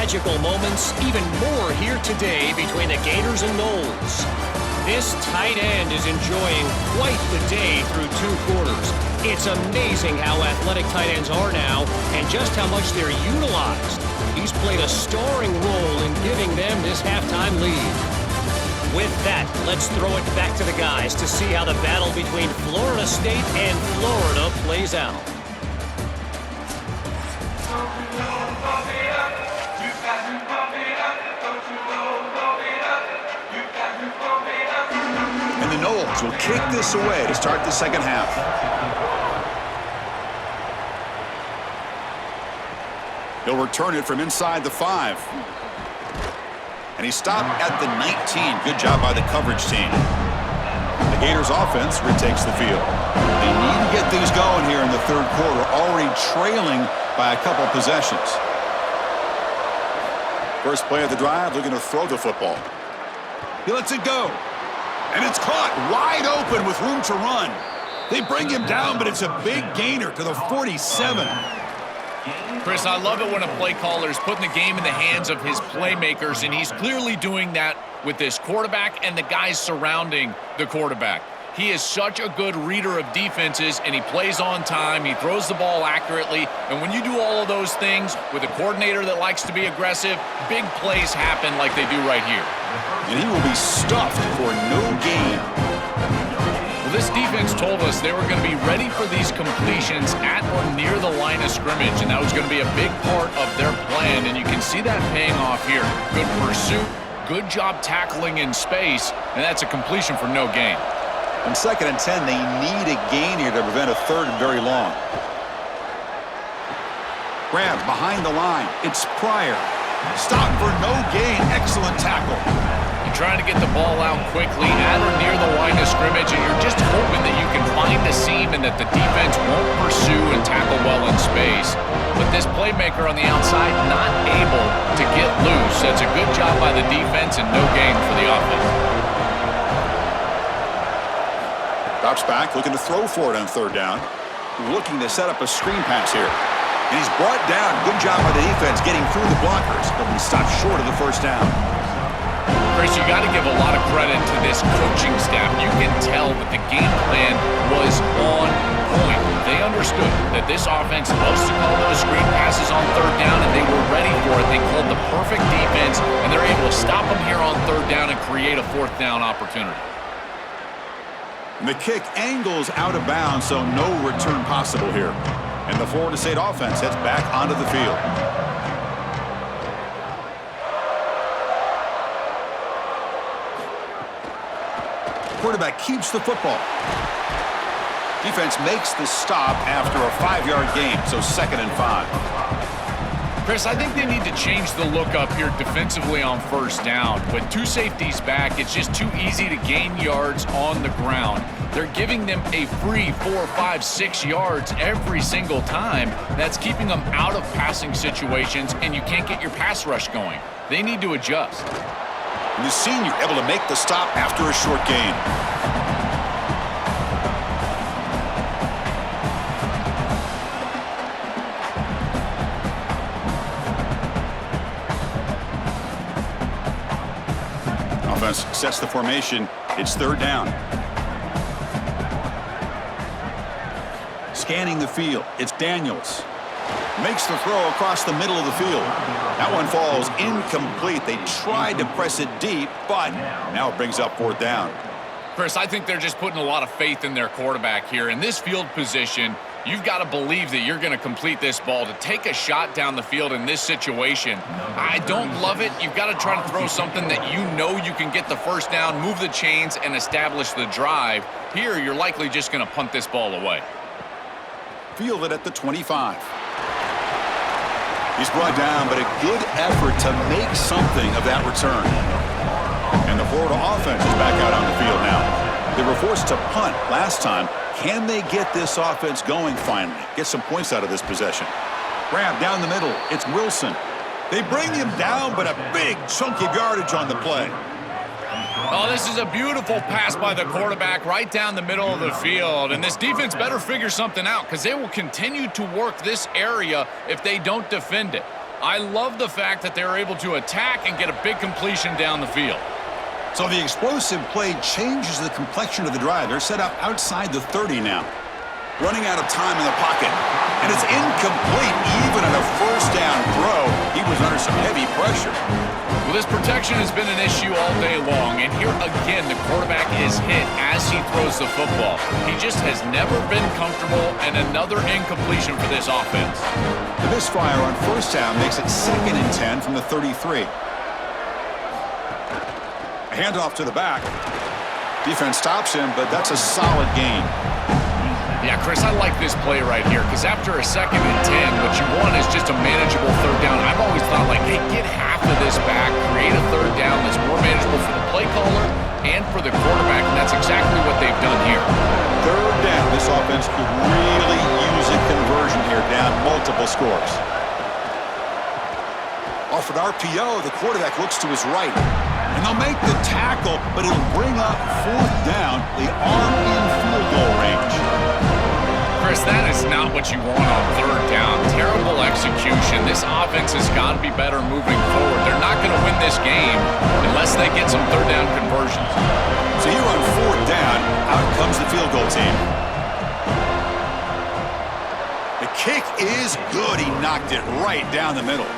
magical moments, even more here today between the Gators and Noles. This tight end is enjoying quite the day through 2 quarters. It's amazing how athletic tight ends are now and just how much they're utilized. He's played a starring role in giving them this halftime lead. With that, let's throw it back to the guys to see how the battle between Florida State and Florida plays out. And the Noles will kick this away to start the second half. He'll return it from inside the 5. And he stopped at the 19. Good job by the coverage team. The Gators offense retakes the field. They need to get things going here in the third quarter, already trailing by a couple possessions. First play of the drive, looking to throw the football. He lets it go. And it's caught wide open with room to run. They bring him down, but it's a big gainer to the 47. Chris, I love it when a play caller is putting the game in the hands of his playmakers, and he's clearly doing that with this quarterback and the guys surrounding the quarterback. He is such a good reader of defenses, and he plays on time. He throws the ball accurately, and when you do all of those things with a coordinator that likes to be aggressive, big plays happen like they do right here. And he will be stuffed for no gain. Well, this defense told us they were going to be ready for these completions at or near the line of scrimmage, and that was going to be a big part of their plan, and you can see that paying off here. Good pursuit, good job tackling in space, and that's a completion for no gain. On 2nd and 10, they need a gain here to prevent a third and very long. Grab behind the line. It's Pryor. Stop for no gain. Excellent tackle. You're trying to get the ball out quickly at or near the line of scrimmage, and you're just hoping that you can find a seam and that the defense won't pursue and tackle well in space. But this playmaker on the outside not able to get loose. That's a good job by the defense and no gain for the offense. Drops back, looking to throw for it on 3rd down. Looking to set up a screen pass here. And he's brought down. Good job by the defense getting through the blockers. But he stopped short of the 1st down. Chris, you got to give a lot of credit to this coaching staff. You can tell that the game plan was on point. They understood that this offense loves to call those screen passes on 3rd down, and they were ready for it. They called the perfect defense, and they're able to stop them here on 3rd down and create a 4th down opportunity. And the kick angles out of bounds, so no return possible here. And the Florida State offense heads back onto the field. Quarterback keeps the football. Defense makes the stop after a 5-yard gain, so 2nd and 5. Chris, I think they need to change the look up here defensively on 1st down. With 2 safeties back, it's just too easy to gain yards on the ground. They're giving them a free 4, 5, 6 yards every single time. That's keeping them out of passing situations, and you can't get your pass rush going. They need to adjust. And the senior able to make the stop after a short gain. Offense sets the formation. It's 3rd down. Scanning the field. It's Daniels. Makes the throw across the middle of the field. That one falls incomplete. They tried to press it deep, but now it brings up 4th down. Chris, I think they're just putting a lot of faith in their quarterback here. In this field position, you've got to believe that you're going to complete this ball. To take a shot down the field in this situation, I don't love it. You've got to try to throw something that you know you can get the 1st down, move the chains, and establish the drive. Here, you're likely just going to punt this ball away. Fielded at the 25. He's brought down, but a good effort to make something of that return. And the Florida offense is back out on the field now. They were forced to punt last time. Can they get this offense going finally? Get some points out of this possession. Grab down the middle. It's Wilson. They bring him down, but a big chunk of yardage on the play. Oh, this is a beautiful pass by the quarterback right down the middle of the field. And this defense better figure something out because they will continue to work this area if they don't defend it. I love the fact that they're able to attack and get a big completion down the field. So the explosive play changes the complexion of the drive. They're set up outside the 30 now. Running out of time in the pocket. And it's incomplete even on a first down throw. He was under some heavy pressure. Well, this protection has been an issue all day long, and here again the quarterback is hit as he throws the football. He just has never been comfortable, and another incompletion for this offense. The misfire on first down makes it 2nd and 10 from the 33. A handoff to the back. Defense stops him, but that's a solid gain. Yeah, Chris, I like this play right here because after a 2nd and 10, what you want is just a manageable third down. I've always thought, like, hey, get half of this back, create a third down that's more manageable for the play caller and for the quarterback, and that's exactly what they've done here. Third down. This offense could really use a conversion here, down multiple scores. Off an RPO, the quarterback looks to his right. And they'll make the tackle, but it'll bring up 4th down. They are in field goal range. Chris, that is not what you want on third down. Terrible execution. This offense has got to be better moving forward. They're not going to win this game unless they get some third down conversions. So here on 4th down, out comes the field goal team. The kick is good. He knocked it right down the middle.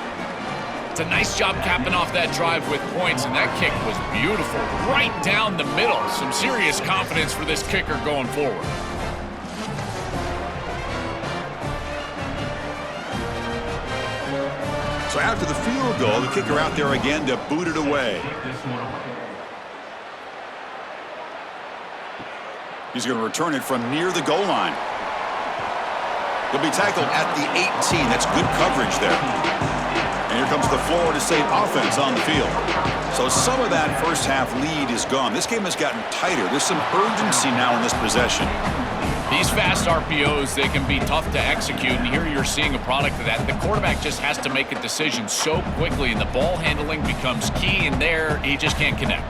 It's a nice job capping off that drive with points, and that kick was beautiful. Right down the middle. Some serious confidence for this kicker going forward. So after the field goal, the kicker out there again to boot it away. He's going to return it from near the goal line. He'll be tackled at the 18. That's good coverage there. And here comes the Florida State offense on the field. So some of that first half lead is gone. This game has gotten tighter. There's some urgency now in this possession. These fast RPOs, they can be tough to execute, and here you're seeing a product of that. The quarterback just has to make a decision so quickly, and the ball handling becomes key, and there he just can't connect.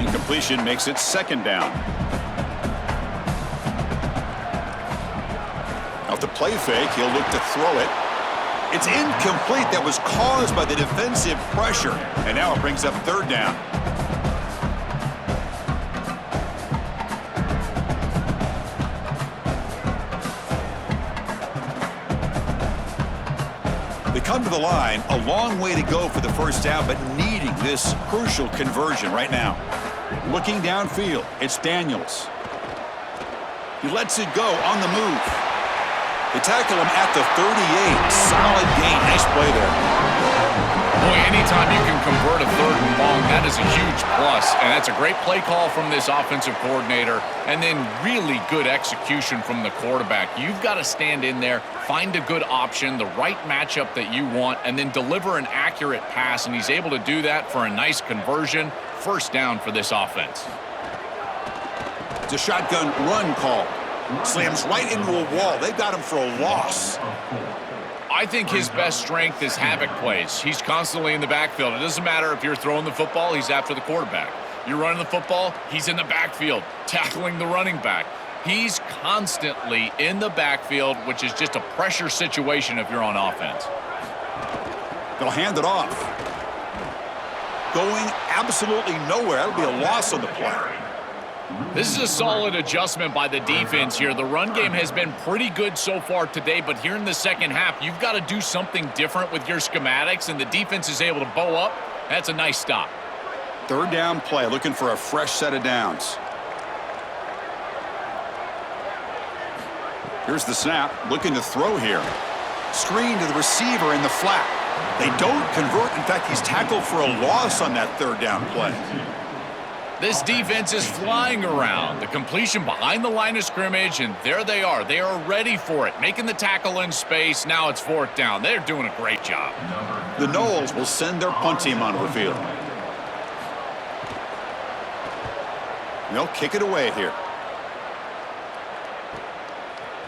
Incompletion makes it 2nd down. Off the play fake, he'll look to throw it. It's incomplete. That was caused by the defensive pressure, and now it brings up 3rd down. They come to the line, a long way to go for the first down, but needing this crucial conversion right now. Looking downfield, it's Daniels. He lets it go on the move. They tackle him at the 38. Solid gain. Nice play there. Boy, anytime you can convert a 3rd and long, that is a huge plus. And that's a great play call from this offensive coordinator. And then really good execution from the quarterback. You've got to stand in there, find a good option, the right matchup that you want, and then deliver an accurate pass. And he's able to do that for a nice conversion. First down for this offense. It's a shotgun run call. Slams right into a wall. They've got him for a loss. I think his best strength is havoc plays. He's constantly in the backfield. It doesn't matter if you're throwing the football, he's after the quarterback. You're running the football, he's in the backfield, tackling the running back. He's constantly in the backfield, which is just a pressure situation if you're on offense. They'll hand it off. Going absolutely nowhere. That'll be a loss on the play. This is a solid adjustment by the defense here. The run game has been pretty good so far today, but here in the second half, you've got to do something different with your schematics, and the defense is able to bow up. That's a nice stop. 3rd down play, looking for a fresh set of downs. Here's the snap, looking to throw here. Screen to the receiver in the flat. They don't convert. In fact, he's tackled for a loss on that 3rd down play. This defense is flying around. The completion behind the line of scrimmage, and there they are. They are ready for it, making the tackle in space. Now it's 4th down. They're doing a great job. The Noles will send their punt team onto the field. They'll kick it away here.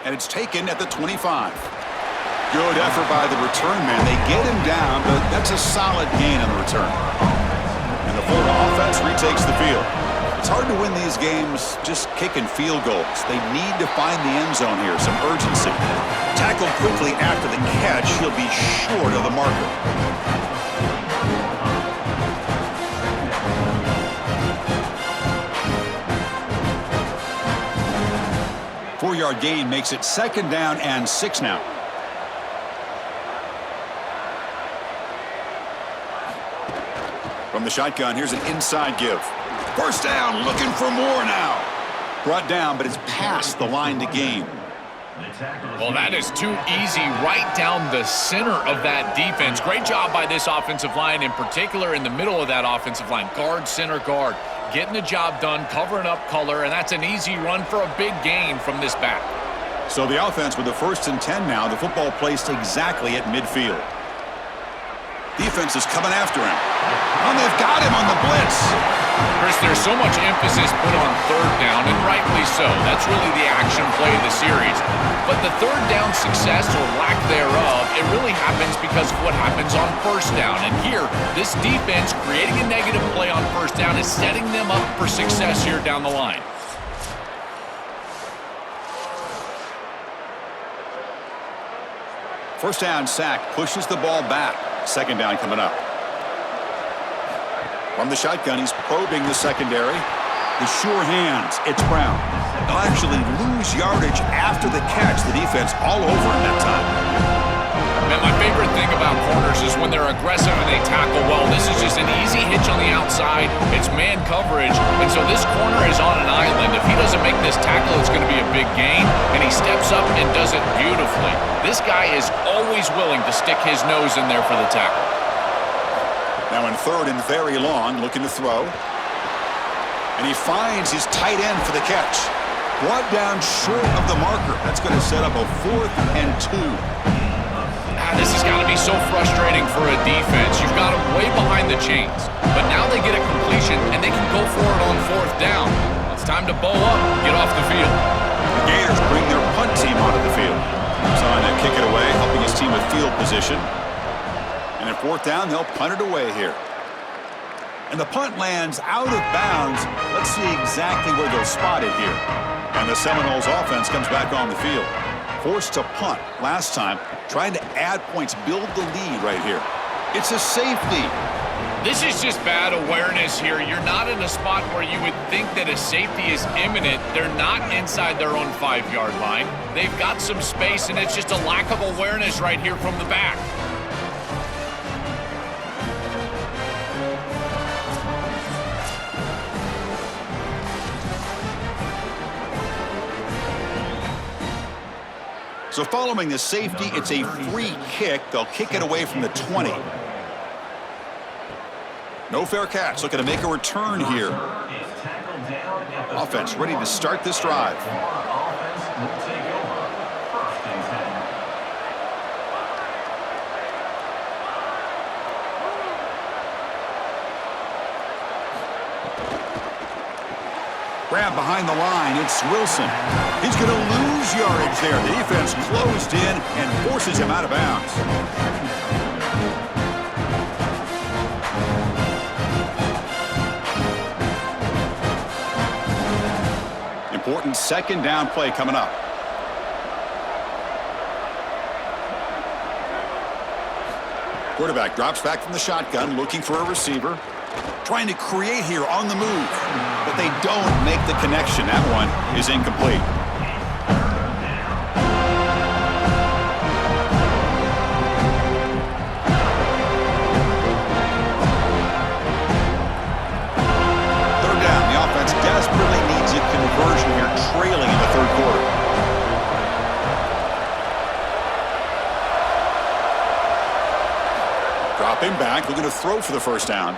And it's taken at the 25. Good effort by the return man. They get him down, but that's a solid gain on the return. And the Florida offense retakes the field. It's hard to win these games just kicking field goals. They need to find the end zone here, some urgency. Tackled quickly after the catch. He'll be short of the marker. 4-yard gain makes it 2nd down and 6 now. From the shotgun, here's an inside give. First down, looking for more now. Brought down, but it's past the line to gain. Well, that is too easy right down the center of that defense. Great job by this offensive line, in particular in the middle of that offensive line. Guard, center, guard. Getting the job done, covering up color, and that's an easy run for a big gain from this back. So the offense with the 1st and 10 now, the football placed exactly at midfield. Defense is coming after him. And they've got him on the blitz. Chris, there's so much emphasis put on 3rd down, and rightly so. That's really the action play of the series. But the 3rd down success, or lack thereof, it really happens because of what happens on 1st down. And here, this defense creating a negative play on 1st down is setting them up for success here down the line. First down sack pushes the ball back. 2nd down coming up. From the shotgun, he's probing the secondary. The sure hands, it's Brown. They'll actually lose yardage after the catch. The defense all over him that time. Man, my favorite thing about corners is when they're aggressive and they tackle well. This is just an easy hitch on the outside. It's man coverage, and so this corner is on an island. If he doesn't make this tackle, it's going to be a big gain, and he steps up and does it beautifully. This guy is always willing to stick his nose in there for the tackle. Now in 3rd and very long, looking to throw. And he finds his tight end for the catch. Brought down short of the marker. That's going to set up a 4th and 2. This has got to be so frustrating for a defense. You've got them way behind the chains. But now they get a completion, and they can go for it on 4th down. It's time to bow up, get off the field. The Gators bring their punt team onto the field. Trying to kick it away, helping his team with field position. And at 4th down, they'll punt it away here. And the punt lands out of bounds. Let's see exactly where they'll spot it here. And the Seminoles offense comes back on the field. Forced to punt last time, trying to add points, build the lead right here. It's a safety. This is just bad awareness here. You're not in a spot where you would think that a safety is imminent. They're not inside their own 5-yard line. They've got some space, and it's just a lack of awareness right here from the back. So following the safety, it's a free kick. They'll kick it away from the 20. No fair catch. Looking to make a return here. Offense ready to start this drive. Grab behind the line. It's Wilson. He's going to lose yardage there. The defense closed in and forces him out of bounds. Important 2nd down play coming up. Quarterback drops back from the shotgun, looking for a receiver. Trying to create here on the move, but they don't make the connection. That one is incomplete. Third down, the offense desperately needs a conversion here, trailing in the 3rd quarter. Dropping back, looking to throw for the 1st down.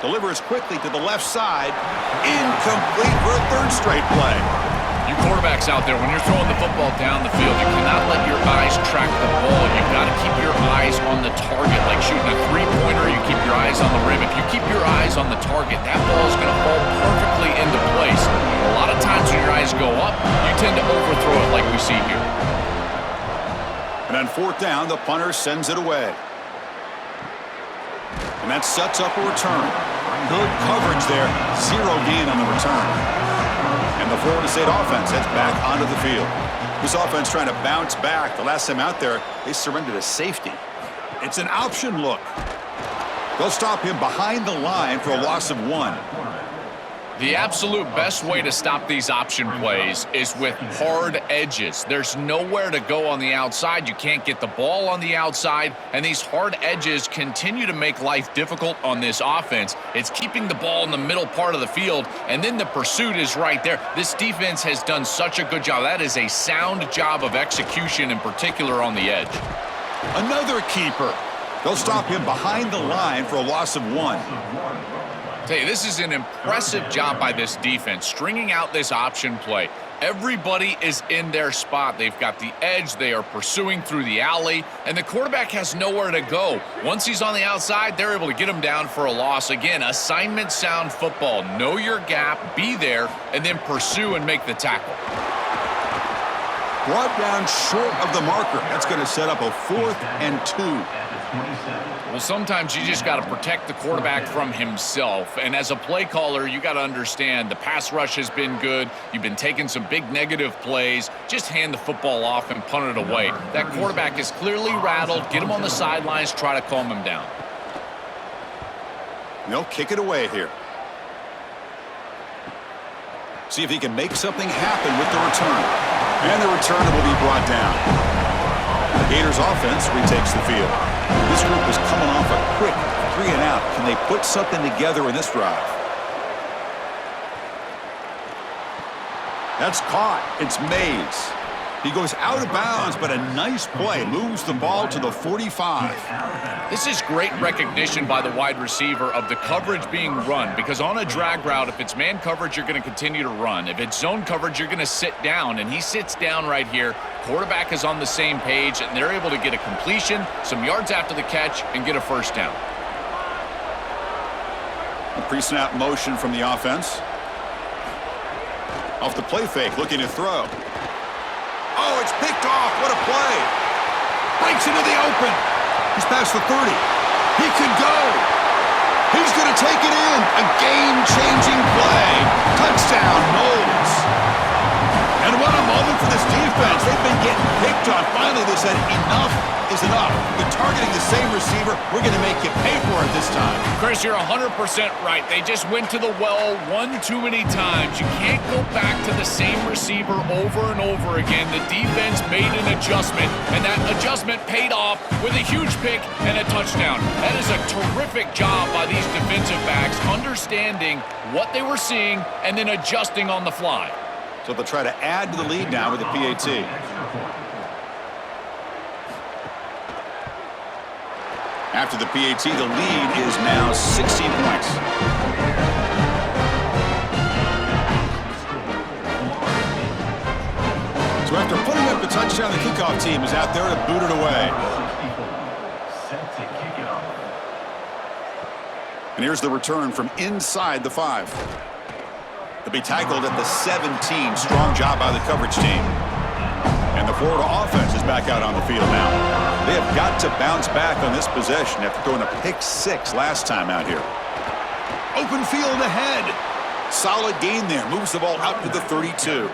Delivers quickly to the left side. Incomplete for a 3rd straight play. You quarterbacks out there, when you're throwing the football down the field, you cannot let your eyes track the ball. You've got to keep your eyes on the target. Like shooting a 3-pointer, you keep your eyes on the rim. If you keep your eyes on the target, that ball is going to fall perfectly into place. A lot of times when your eyes go up, you tend to overthrow it like we see here. And on 4th down, the punter sends it away. And And that sets up a return. Good coverage there. Zero gain on the return. And the Florida State offense heads back onto the field. This offense trying to bounce back. The last time out there, they surrendered a safety. It's an option look. They'll stop him behind the line for a loss of 1. The absolute best way to stop these option plays is with hard edges. There's nowhere to go on the outside. You can't get the ball on the outside, and these hard edges continue to make life difficult on this offense. It's keeping the ball in the middle part of the field, and then the pursuit is right there. This defense has done such a good job. That is a sound job of execution, in particular on the edge. Another keeper. They'll stop him behind the line for a loss of 1. Tell you, this is an impressive job by this defense, stringing out this option play. Everybody is in their spot. They've got the edge. They are pursuing through the alley, and the quarterback has nowhere to go. Once he's on the outside, they're able to get him down for a loss. Again, assignment sound football. Know your gap, be there, and then pursue and make the tackle. Brought down short of the marker. That's going to set up a 4th and 2. Well, sometimes you just got to protect the quarterback from himself. And as a play caller, you got to understand the pass rush has been good. You've been taking some big negative plays. Just hand the football off and punt it away. That quarterback is clearly rattled. Get him on the sidelines. Try to calm him down. They'll kick it away here. See if he can make something happen with the return. And the return will be brought down. The Gators offense retakes the field. This group is coming off a quick 3-and-out. Can they put something together in this drive? That's caught. It's Mays. He goes out of bounds, but a nice play. Moves the ball to the 45. This is great recognition by the wide receiver of the coverage being run, because on a drag route, if it's man coverage, you're going to continue to run. If it's zone coverage, you're going to sit down, and he sits down right here. Quarterback is on the same page, and they're able to get a completion, some yards after the catch, and get a first down. A pre-snap motion from the offense. Off the play fake, looking to throw. Oh, it's picked off. What a play. Breaks into the open. He's past the 30. He could go. He's going to take it in. A game-changing play. Touchdown, Knowles. And what a moment for this defense. They've been getting picked on. Finally, they said enough is enough. They're targeting the same receiver. We're going to make you pay for it this time. Chris, you're 100% right. They just went to the well one too many times. You can't go back to the same receiver over and over again. The defense made an adjustment, and that adjustment paid off with a huge pick and a touchdown. That is a terrific job by these defensive backs, understanding what they were seeing and then adjusting on the fly. So they'll try to add to the lead now with the PAT. After the PAT, the lead is now 16 points. So after putting up the touchdown, the kickoff team is out there to boot it away. And here's the return from inside the 5. They'll be tackled at the 17. Strong job by the coverage team. And the Florida offense is back out on the field now. They have got to bounce back on this possession after throwing a pick 6 last time out here. Open field ahead. Solid gain there. Moves the ball out to the 32.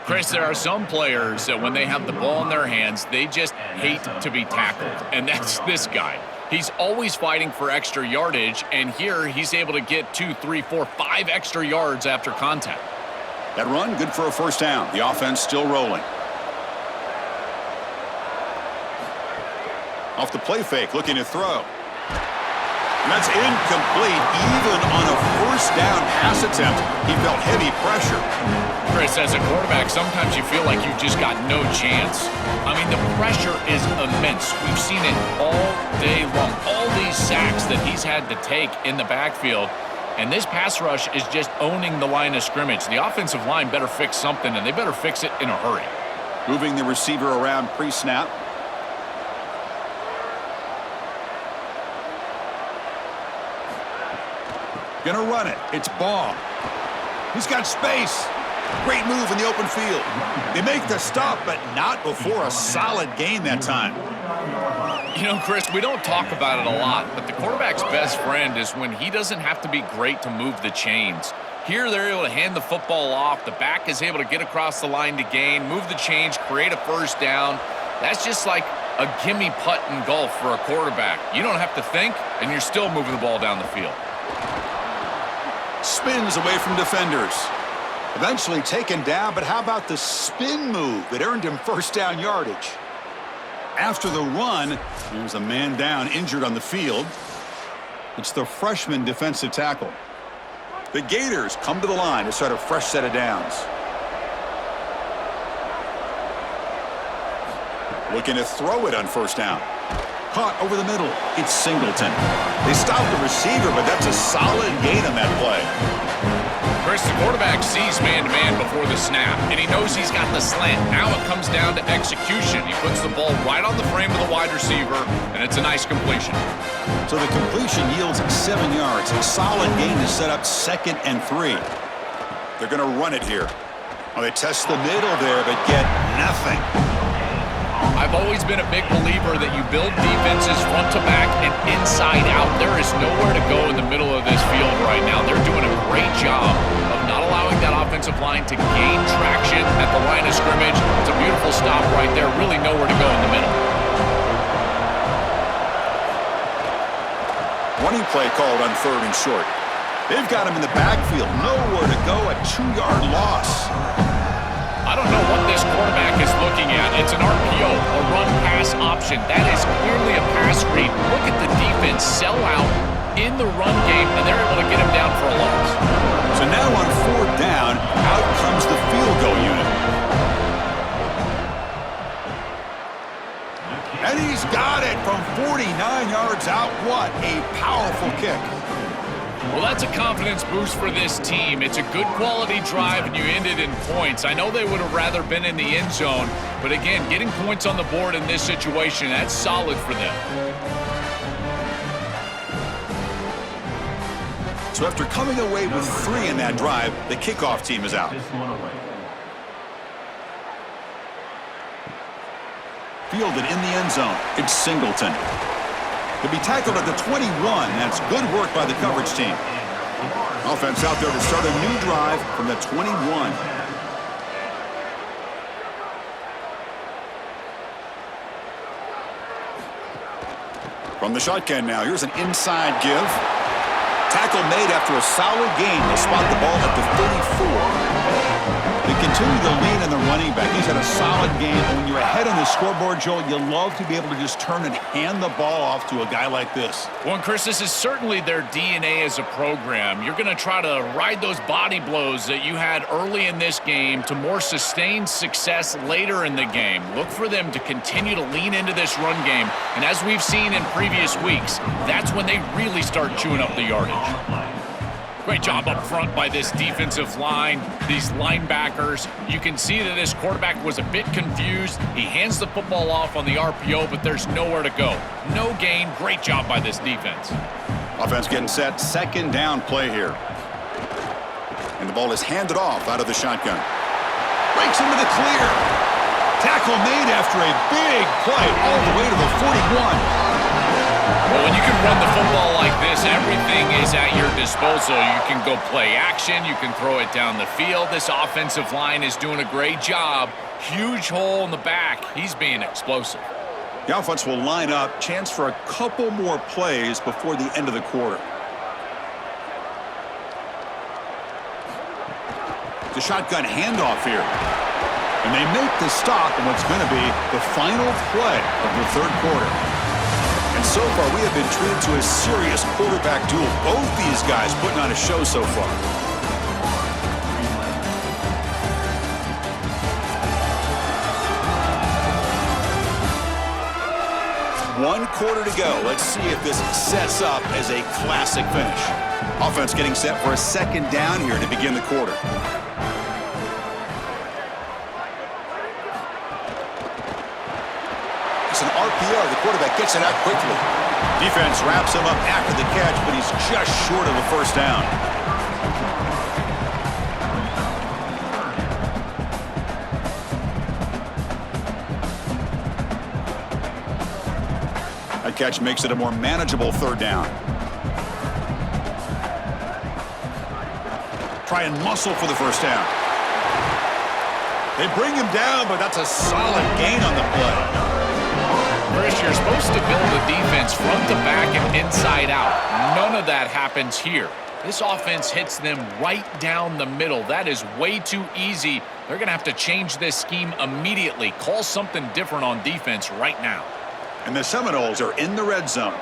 Chris, there are some players that when they have the ball in their hands, they just hate to be tackled. And that's this guy. He's always fighting for extra yardage, and here he's able to get 2, 3, 4, 5 extra yards after contact. That run, good for a first down. The offense still rolling. Off the play fake, looking to throw. And that's incomplete. Even on a first down pass attempt, he felt heavy pressure. Chris, as a quarterback, sometimes you feel like you've just got no chance. I mean, the pressure is immense. We've seen it all day long. All these sacks that he's had to take in the backfield. And this pass rush is just owning the line of scrimmage. The offensive line better fix something, and they better fix it in a hurry. Moving the receiver around pre-snap. Gonna run it. It's Baugh. He's got space. Great move in the open field. They make the stop, but not before a solid gain that time. You know, Chris, we don't talk about it a lot, but the quarterback's best friend is when he doesn't have to be great to move the chains. Here, they're able to hand the football off. The back is able to get across the line to gain, move the chains, create a first down. That's just like a gimme putt in golf for a quarterback. You don't have to think, and you're still moving the ball down the field. Spins away from defenders. Eventually taken down, but how about the spin move that earned him first down yardage? After the run, there's a man down injured on the field. It's the freshman defensive tackle. The Gators come to the line to start a fresh set of downs. Looking to throw it on first down. Caught over the middle. It's Singleton. They stop the receiver, but that's a solid gain on that play. Chris, the quarterback sees man-to-man before the snap, and he knows he's got the slant. Now it comes down to execution. He puts the ball right on the frame of the wide receiver, and it's a nice completion. So the completion yields 7 yards. A solid gain to set up 2nd and 3. They're going to run it here. Well, they test the middle there, but get nothing. I've always been a big believer that you build defenses front to back and inside out. There is nowhere to go in the middle of this field right now. They're doing a great job of not allowing that offensive line to gain traction at the line of scrimmage. It's a beautiful stop right there. Really nowhere to go in the middle. Running play called on 3rd and short. They've got him in the backfield. Nowhere to go. A 2-yard loss. I don't know what this quarterback is looking at. It's an RPO, a run-pass option. That is clearly a pass read. Look at the defense sell out in the run game, and they're able to get him down for a loss. So now on 4th down, out comes the field goal unit. And he's got it from 49 yards out. What a powerful kick. Well, that's a confidence boost for this team. It's a good quality drive, and you ended in points. I know they would have rather been in the end zone, but again, getting points on the board in this situation, that's solid for them. So after coming away with 3 in that drive, the kickoff team is out. Fielded in the end zone. It's Singleton. To be tackled at the 21. That's good work by the coverage team. Offense out there to start a new drive from the 21. From the shotgun now, here's an inside give. Tackle made after a solid gain. They spot the ball at the 34. They continue to lean on the running back. He's had a solid game. And when you're ahead on the scoreboard, Joel, you love to be able to just turn and hand the ball off to a guy like this. Well, and Chris, this is certainly their DNA as a program. You're going to try to ride those body blows that you had early in this game to more sustained success later in the game. Look for them to continue to lean into this run game. And as we've seen in previous weeks, that's when they really start chewing up the yardage. Great job up front by this defensive line, these linebackers. You can see that this quarterback was a bit confused. He hands the football off on the RPO, but there's nowhere to go. No gain. Great job by this defense. Offense getting set. 2nd down play here. And the ball is handed off out of the shotgun. Breaks into the clear. Tackle made after a big play all the way to the 41. Well, when you can run the football like this, everything is at your disposal. You can go play action. You can throw it down the field. This offensive line is doing a great job. Huge hole in the back. He's being explosive. The offense will line up. Chance for a couple more plays before the end of the quarter. The shotgun handoff here. And they make the stop in what's going to be the final play of the 3rd quarter. And so far, we have been treated to a serious quarterback duel. Both these guys putting on a show so far. One quarter to go. Let's see if this sets up as a classic finish. Offense getting set for a 2nd down here to begin the quarter. An RPO. The quarterback gets it out quickly. Defense wraps him up after the catch, but he's just short of a first down. catch makes it a more manageable third down. Try and muscle for the first down. They bring him down, but that's a solid gain on the play. Chris, you're supposed to build a defense front to back and inside out. None of that happens here. This offense hits them right down the middle. That is way too easy. They're going to have to change this scheme immediately. Call something different on defense right now. And the Seminoles are in the red zone.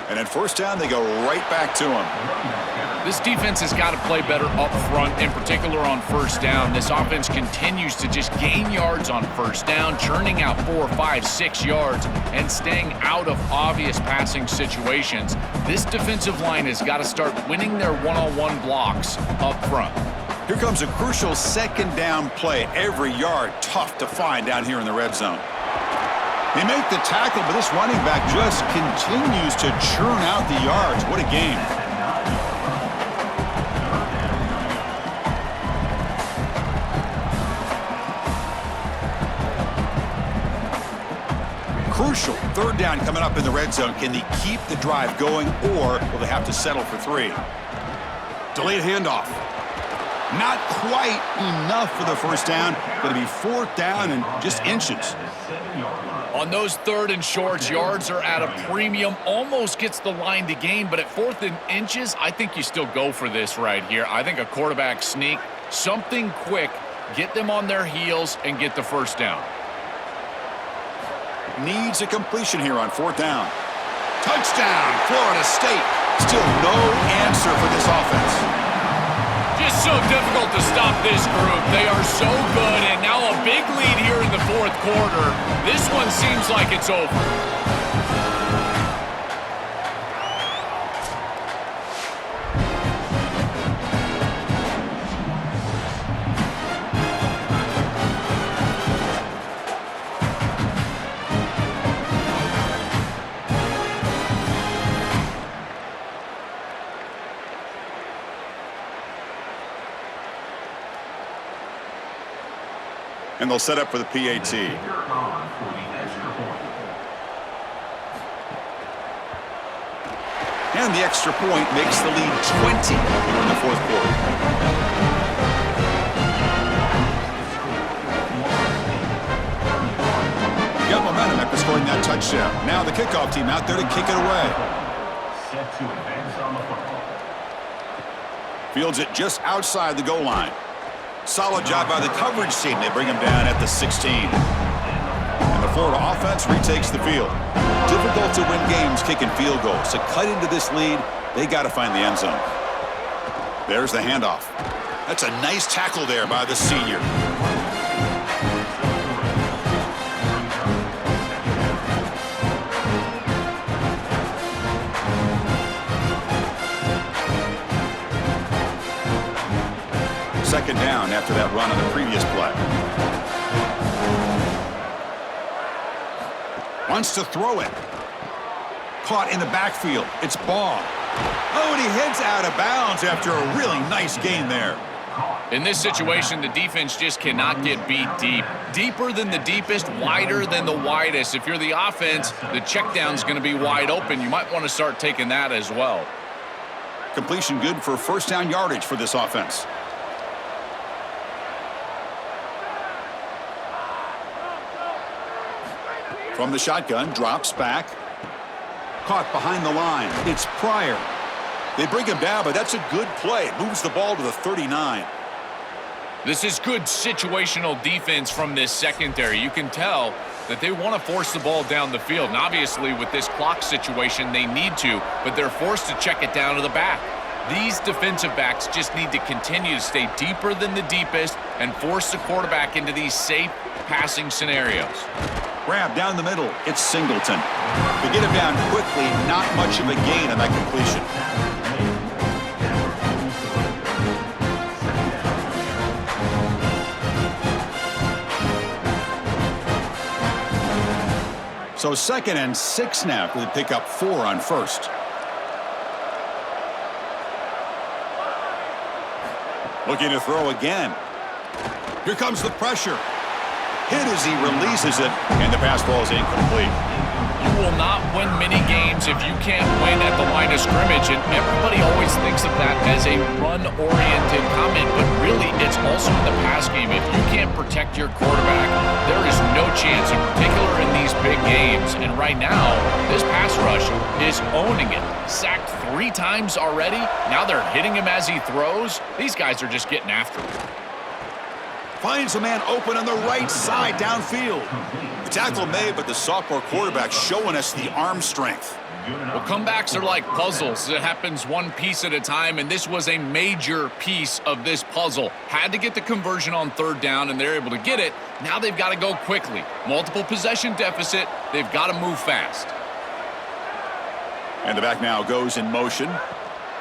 And at first down, they go right back to him. This defense has got to play better up front, in particular on first down. This offense continues to just gain yards on first down, churning out 4, 5, 6 yards, and staying out of obvious passing situations. This defensive line has got to start winning their one-on-one blocks up front. Here comes a crucial second down play. Every yard tough to find down here in the red zone. They make the tackle, but this running back just continues to churn out the yards. What a game. Crucial third down coming up in the red zone. Can they keep the drive going, or will they have to settle for 3? Delayed handoff. Not quite enough for the first down. Going to be 4th down and just inches. On those 3rd and shorts, yards are at a premium. Almost gets the line to gain, but at 4th and inches, I think you still go for this right here. I think a quarterback sneak, something quick, get them on their heels and get the first down. Needs a completion here on 4th down. Touchdown, Florida State. Still no answer for this offense. Just so difficult to stop this group. They are so good, and now a big lead here in the 4th quarter. This one seems like it's over. And they'll set up for the PAT. And the extra point makes the lead 20 here in the 4th quarter. Got momentum after scoring that touchdown. Now the kickoff team out there to kick it away. Fields it just outside the goal line. Solid job by the coverage team. They bring him down at the 16. And the Florida offense retakes the field. Difficult to win games kicking field goals. To cut into this lead, they got to find the end zone. There's the handoff. That's a nice tackle there by the senior. Second down after that run on the previous play. Wants to throw it. Caught in the backfield. It's Baugh. Oh, and he heads out of bounds after a really nice gain there. In this situation, the defense just cannot get beat deep. Deeper than the deepest, wider than the widest. If you're the offense, the check down's going to be wide open. You might want to start taking that as well. Completion good for first down yardage for this offense. From the shotgun, drops back. Caught behind the line. It's Pryor. They bring him down, but that's a good play. Moves the ball to the 39. This is good situational defense from this secondary. You can tell that they want to force the ball down the field. And obviously, with this clock situation, they need to, but they're forced to check it down to the back. These defensive backs just need to continue to stay deeper than the deepest and force the quarterback into these safe passing scenarios. Grab down the middle. It's Singleton. They get him down quickly. Not much of a gain on that completion. So 2nd and 6 now. They pick up 4 on first. Looking to throw again. Here comes the pressure. hit as he releases it, and the pass ball is incomplete. You will not win many games if you can't win at the line of scrimmage, and everybody always thinks of that as a run-oriented comment, but really it's also in the pass game. If you can't protect your quarterback, there is no chance, in particular in these big games. And right now, this pass rush is owning it. Sacked 3 times already. Now they're hitting him as he throws. These guys are just getting after him. Finds a man open on the right side downfield. The tackle made, but the sophomore quarterback showing us the arm strength. Well, comebacks are like puzzles. It happens one piece at a time, and this was a major piece of this puzzle. Had to get the conversion on 3rd down, and they're able to get it. Now they've got to go quickly. Multiple possession deficit. They've got to move fast. And the back now goes in motion.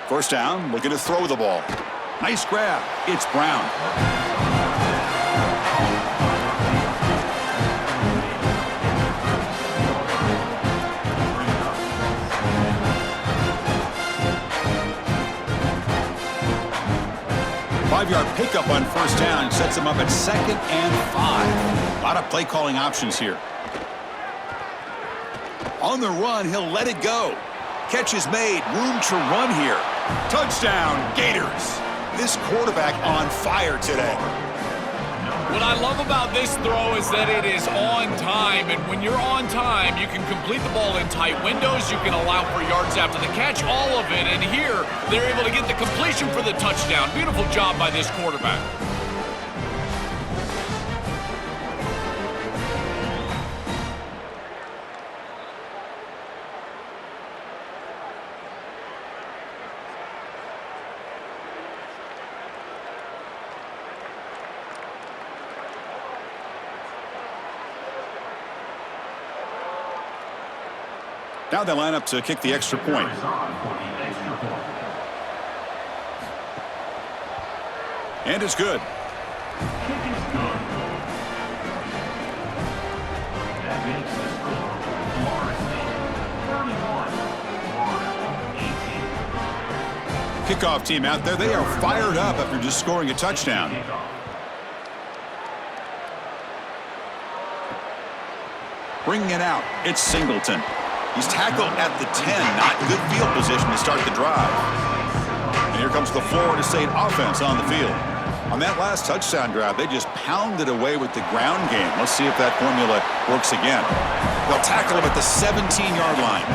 1st down, looking to throw the ball. Nice grab. It's Brown. 5-yard pickup on 1st down sets him up at 2nd and 5. A lot of play calling options here. On the run, he'll let it go. Catch is made. Room to run here. Touchdown, Gators. This quarterback on fire today. What I love about this throw is that it is on time, and when you're on time, you can complete the ball in tight windows, you can allow for yards after the catch, all of it, and here, they're able to get the completion for the touchdown. Beautiful job by this quarterback. Now they line up to kick the extra point. And it's good. Kickoff team out there. They are fired up after just scoring a touchdown. Bringing it out, it's Singleton. He's tackled at the 10, not good field position to start the drive. And here comes the Florida State offense on the field. On that last touchdown drive, they just pounded away with the ground game. Let's see if that formula works again. They'll tackle him at the 17-yard line.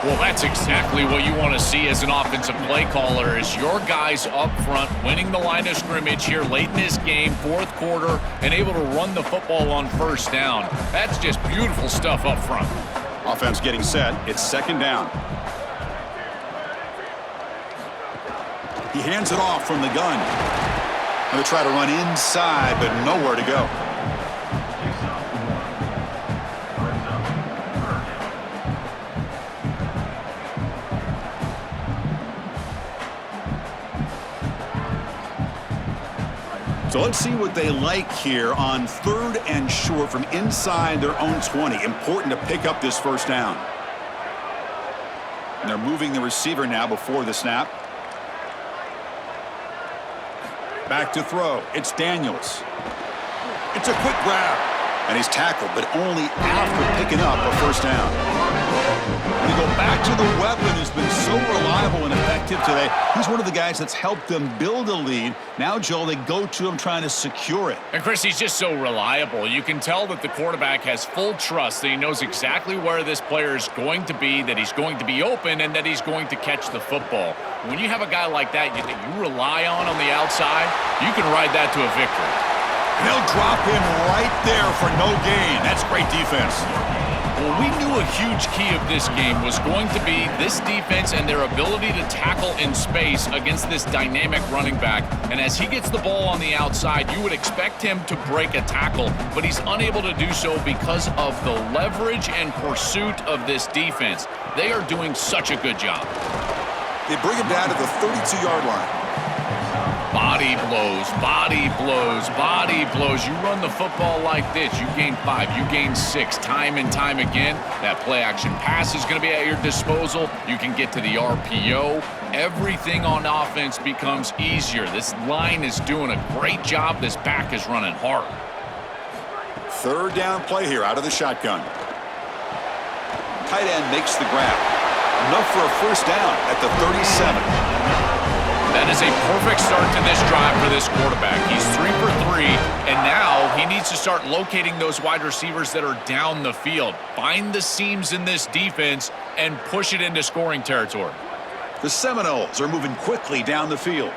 Well, that's exactly what you want to see as an offensive play caller, is your guys up front winning the line of scrimmage here late in this game, 4th quarter, and able to run the football on 1st down. That's just beautiful stuff up front. Offense getting set. It's 2nd down. He hands it off from the gun. Going to try to run inside, but nowhere to go. So let's see what they like here on 3rd and short from inside their own 20. Important to pick up this 1st down. And they're moving the receiver now before the snap. Back to throw. It's Daniels. It's a quick grab. And he's tackled, but only after picking up a 1st down. When you go back to the weapon who's been so reliable and effective today, he's one of the guys that's helped them build a lead. Now, Joel, they go to him trying to secure it. And, Chris, he's just so reliable. You can tell that the quarterback has full trust, that he knows exactly where this player is going to be, that he's going to be open, and that he's going to catch the football. When you have a guy like that that you rely on the outside, you can ride that to a victory. They'll drop him right there for no gain. That's great defense. Well, we knew a huge key of this game was going to be this defense and their ability to tackle in space against this dynamic running back. And as he gets the ball on the outside, you would expect him to break a tackle, but he's unable to do so because of the leverage and pursuit of this defense. They are doing such a good job. They bring him down to the 32-yard line. Body blows, body blows, body blows. You run the football like this, you gain 5, you gain 6, time and time again. That play action pass is going to be at your disposal. You can get to the RPO. Everything on offense becomes easier. This line is doing a great job. This back is running hard. Third down play here out of the shotgun. Tight end makes the grab. Enough for a first down at the 37. That is a perfect start to this drive for this quarterback. He's 3 for 3, and now he needs to start locating those wide receivers that are down the field. Find the seams in this defense and push it into scoring territory. The Seminoles are moving quickly down the field.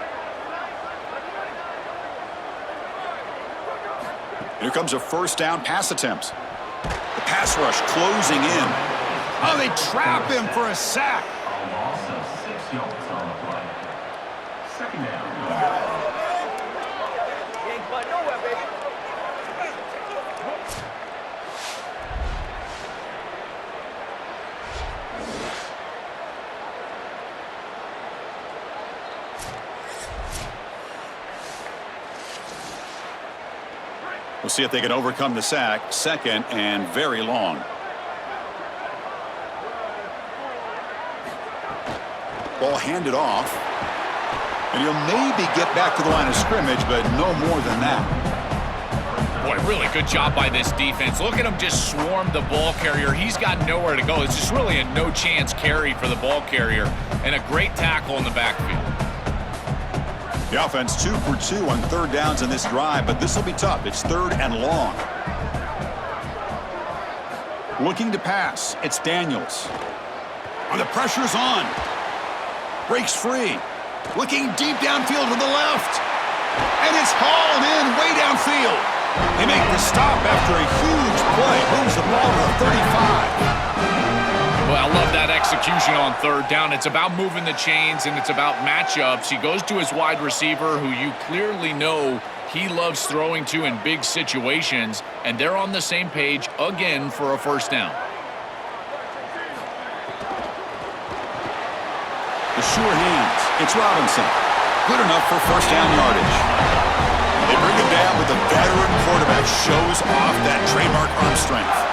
Here comes a first down pass attempt. The pass rush closing in. Oh, they trap him for a sack. We'll see if they can overcome the sack. Second and very long. Ball handed off. And he'll maybe get back to the line of scrimmage, but no more than that. Boy, really good job by this defense. Look at him just swarm the ball carrier. He's got nowhere to go. It's just really a no-chance carry for the ball carrier. And a great tackle in the backfield. The offense 2 for 2 on third downs in this drive, but this will be tough. It's third and long. Looking to pass. It's Daniels. Oh, the pressure's on. Breaks free. Looking deep downfield to the left. And it's hauled in way downfield. They make the stop after a huge play. Moves the ball to the 35. Well, I love that execution on third down. It's about moving the chains, and it's about matchups. He goes to his wide receiver, who you clearly know he loves throwing to in big situations, and they're on the same page again for a first down. The sure hands. It's Robinson. Good enough for first down yardage. They bring him down, but the veteran quarterback shows off that trademark arm strength.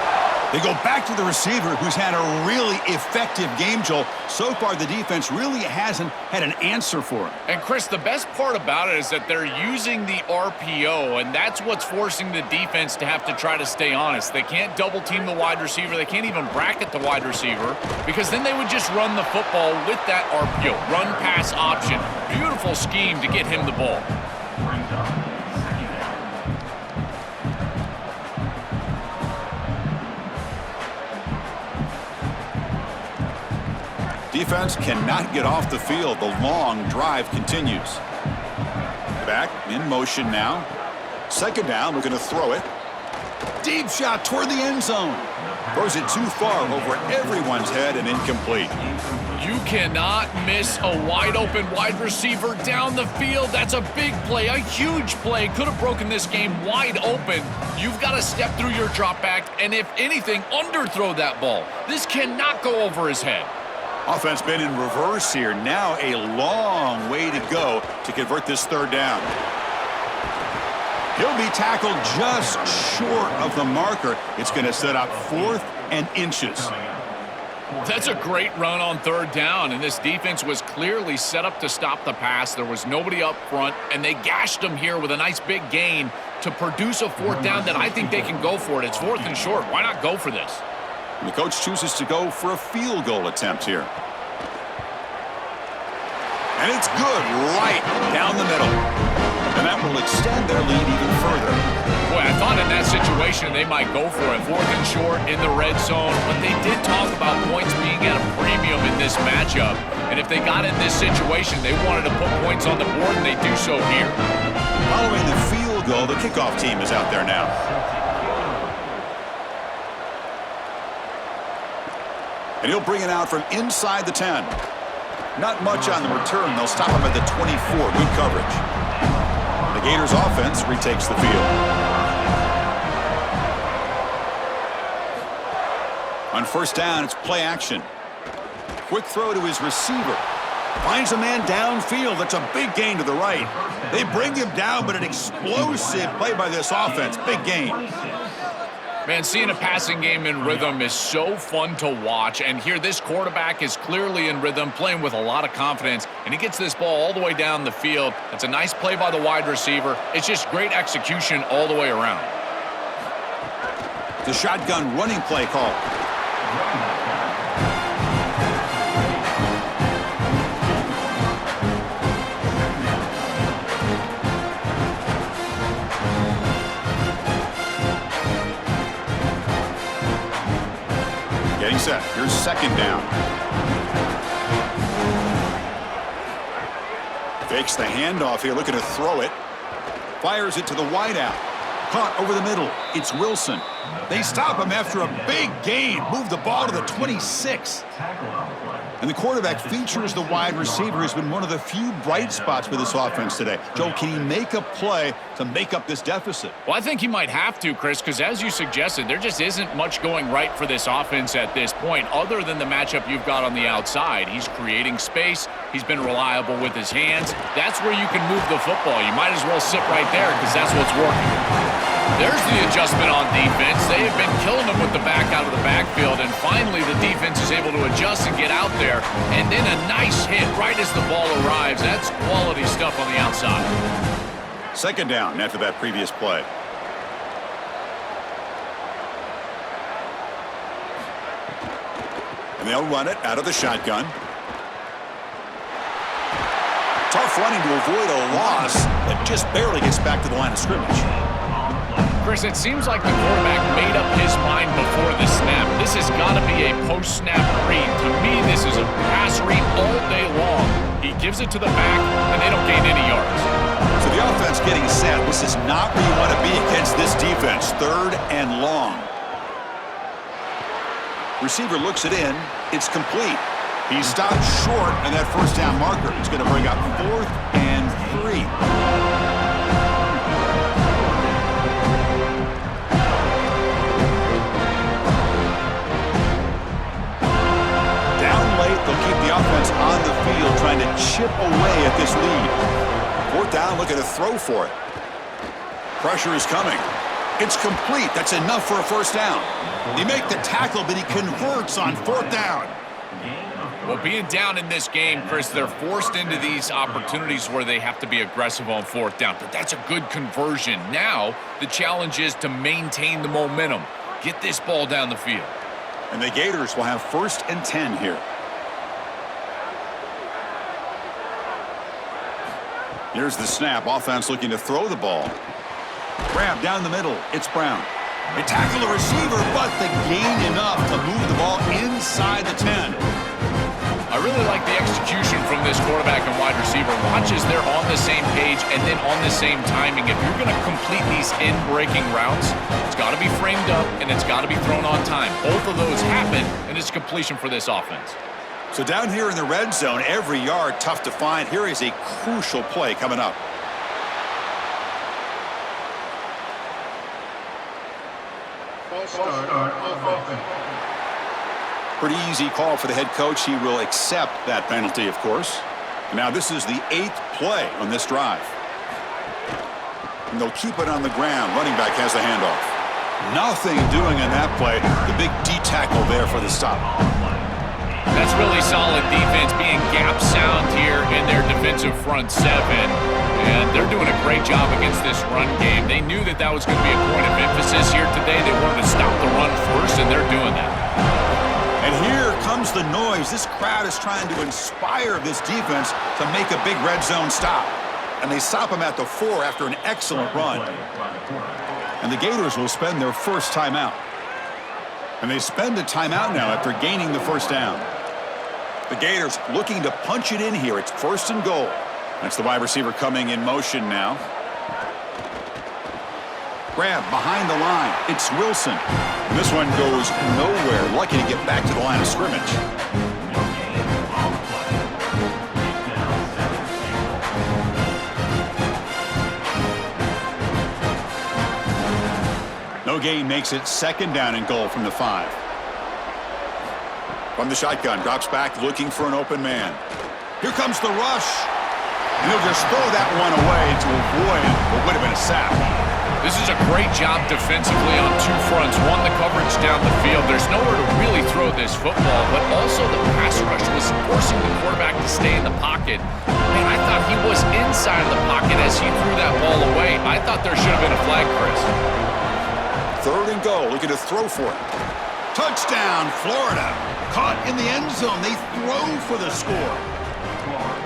They go back to the receiver, who's had a really effective game, Joel. So far, the defense really hasn't had an answer for him. And, Chris, the best part about it is that they're using the RPO, and that's what's forcing the defense to have to try to stay honest. They can't double-team the wide receiver. They can't even bracket the wide receiver, because then they would just run the football with that RPO, run-pass option. Beautiful scheme to get him the ball. Defense cannot get off the field. The long drive continues. Back in motion now. Second down, we're going to throw it. Deep shot toward the end zone. Throws it too far over everyone's head and incomplete. You cannot miss a wide-open wide receiver down the field. That's a big play, a huge play. Could have broken this game wide open. You've got to step through your drop back and, if anything, underthrow that ball. This cannot go over his head. Offense been in reverse here. Now a long way to go to convert this third down. He'll be tackled just short of the marker. It's going to set up 4th and inches. That's a great run on third down, and this defense was clearly set up to stop the pass. There was nobody up front, and they gashed him here with a nice big gain to produce a 4th down that I think they can go for it. It's 4th and short. Why not go for this? The coach chooses to go for a field goal attempt here. And it's good right down the middle. And that will extend their lead even further. Boy, I thought in that situation they might go for it. 4th and short in the red zone. But they did talk about points being at a premium in this matchup. And if they got in this situation, they wanted to put points on the board, and they do so here. Following the field goal, the kickoff team is out there now. And he'll bring it out from inside the 10. Not much on the return. They'll stop him at the 24. Good coverage. The Gators offense retakes the field. On first down, it's play action. Quick throw to his receiver. Finds a man downfield. That's a big gain to the right. They bring him down, but an explosive play by this offense. Big gain. Man, seeing a passing game in rhythm is so fun to watch, and here this quarterback is clearly in rhythm, playing with a lot of confidence, and he gets this ball all the way down the field. It's a nice play by the wide receiver. It's just great execution all the way around. The shotgun running play call. Getting set. Here's second down. Fakes the handoff here, looking to throw it. Fires it to the wideout. Caught over the middle. It's Wilson. They stop him after a big gain. Move the ball to the 26. And the quarterback features the wide receiver, who's been one of the few bright spots for this offense today. Joe, can he make a play to make up this deficit? Well, I think he might have to, Chris, because as you suggested, there just isn't much going right for this offense at this point, other than the matchup you've got on the outside. He's creating space. He's been reliable with his hands. That's where you can move the football. You might as well sit right there because that's what's working. There's the adjustment on defense. They have been killing them with the back out of the backfield, and finally the defense is able to adjust and get out there, and then a nice hit right as the ball arrives. That's quality stuff on the outside. Second down after that previous play. And they'll run it out of the shotgun. Tough running to avoid a loss, but just barely gets back to the line of scrimmage. Chris, it seems like the quarterback made up his mind before the snap. This has got to be a post-snap read. To me, this is a pass read all day long. He gives it to the back, and they don't gain any yards. So the offense getting set. This is not where you want to be against this defense. Third and long. Receiver looks it in. It's complete. He stopped short of that first down marker. It's going to bring up 4th and 3. They'll keep the offense on the field trying to chip away at this lead. 4th down, looking to throw for it. Pressure is coming. It's complete. That's enough for a first down. They make the tackle, but he converts on 4th down. Well, being down in this game, Chris, they're forced into these opportunities where they have to be aggressive on 4th down, but that's a good conversion. Now, the challenge is to maintain the momentum. Get this ball down the field. And the Gators will have 1st and 10 here. Here's the snap. Offense looking to throw the ball. Grab down the middle. It's Brown. They tackle the receiver, but they gain enough to move the ball inside the 10. I really like the execution from this quarterback and wide receiver. Watch as they're on the same page and then on the same timing. If you're going to complete these in-breaking routes, it's got to be framed up and it's got to be thrown on time. Both of those happen, and it's completion for this offense. So down here in the red zone, every yard tough to find. Here is a crucial play coming up. Pretty easy call for the head coach. He will accept that penalty, of course. Now this is the 8th play on this drive. And they'll keep it on the ground. Running back has the handoff. Nothing doing in that play. The big D tackle there for the stop. That's really solid defense, being gap sound here in their defensive front 7. And they're doing a great job against this run game. They knew that that was going to be a point of emphasis here today. They wanted to stop the run first, and they're doing that. And here comes the noise. This crowd is trying to inspire this defense to make a big red zone stop. And they stop him at the 4 after an excellent run. And the Gators will spend their first timeout. And they spend a timeout now after gaining the first down. The Gators looking to punch it in here. It's 1st and goal. That's the wide receiver coming in motion now. Grab behind the line. It's Wilson. And this one goes nowhere. Lucky to get back to the line of scrimmage. No gain makes it 2nd down and goal from the 5. From the shotgun, drops back looking for an open man. Here comes the rush. And he'll just throw that one away to avoid what would have been a sack. This is a great job defensively on 2 fronts. One, the coverage down the field. There's nowhere to really throw this football, but also the pass rush was forcing the quarterback to stay in the pocket. Man, I thought he was inside of the pocket as he threw that ball away. I thought there should have been a flag, Chris. Third and goal, looking to throw for it. Touchdown, Florida. Caught in the end zone. They throw for the score.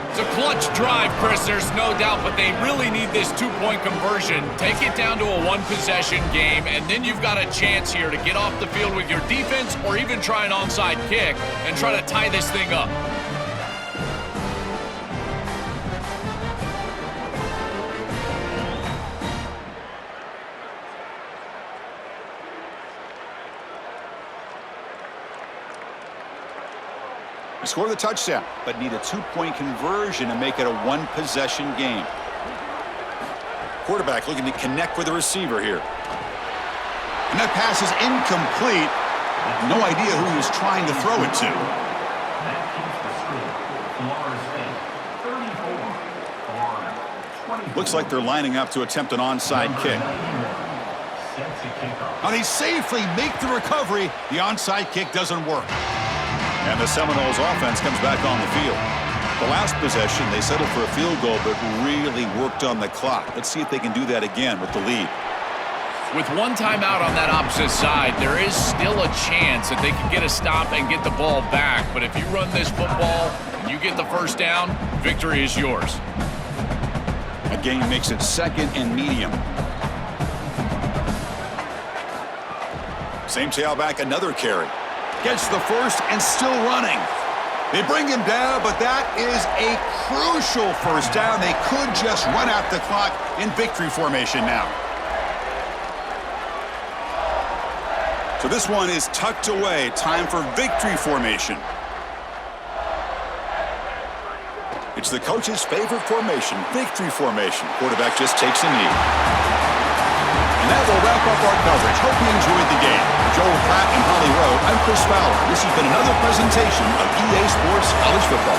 It's a clutch drive, Chris, there's no doubt, but they really need this two-point conversion. Take it down to a one-possession game, and then you've got a chance here to get off the field with your defense or even try an onside kick and try to tie this thing up. Score the touchdown, but need a two-point conversion to make it a one-possession game. Quarterback looking to connect with the receiver here. And that pass is incomplete. No idea who he was trying to throw it to. Looks like they're lining up to attempt an onside kick. Now they safely make the recovery. The onside kick doesn't work. And the Seminoles offense comes back on the field. The last possession, they settled for a field goal, but really worked on the clock. Let's see if they can do that again with the lead. With one timeout on that opposite side, there is still a chance that they can get a stop and get the ball back. But if you run this football and you get the first down, victory is yours. A gain makes it second and medium. Same tailback, another carry. Gets the first and still running. They bring him down, but that is a crucial first down. They could just run out the clock in victory formation now. So this one is tucked away. Time for victory formation. It's the coach's favorite formation, victory formation. Quarterback just takes a knee. And that will wrap up our coverage. Hope you enjoyed the game. Joel Pratt and Holly Rowe, I'm Chris Fowler. This has been another presentation of EA Sports College Football.